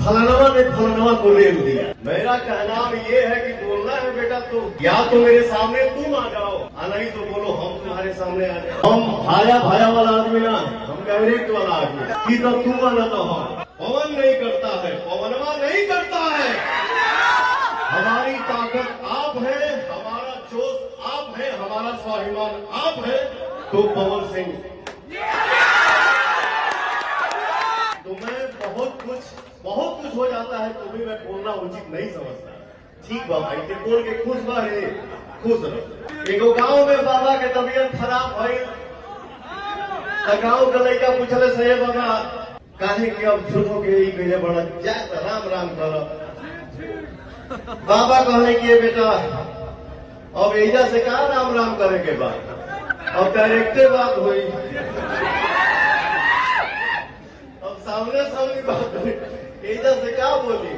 फलानवा ने फलानवा को रेल दिया। मेरा कहना ये है कि बोलना है बेटा तो या तो मेरे सामने तुम आ जाओ, नहीं तो बोलो हम तुम्हारे सामने आ जाओ। हम भाया भाया वाला आदमी ना, हम डायरेक्ट वाला आदमी कि तो तू वाला तो हम। पवन नहीं करता है, पवनवा नहीं करता है। हमारी ताकत आप है, हमारा जोश आप है, हमारा स्वाभिमान आप है। तो पवन सिंह तो मैं बहुत कुछ हो जाता है तो भी मैं बोलना उचित नहीं समझता। ठीक बा भाई के बोल के खुश बा रे, खुश रहो। एगो गांव में बाबा के तबीयत खराब भइल, गांव के लड़का पूछले से बाबा काहे कि अब झूठो के ही कहे बड़ा जा राम राम करो। बाबा कहले कि बेटा अब एजा से कहा राम राम करे के बाद अब डायरेक्टे बात हुई, अब सामने सामने बात हुई, एजा से क्या बोली।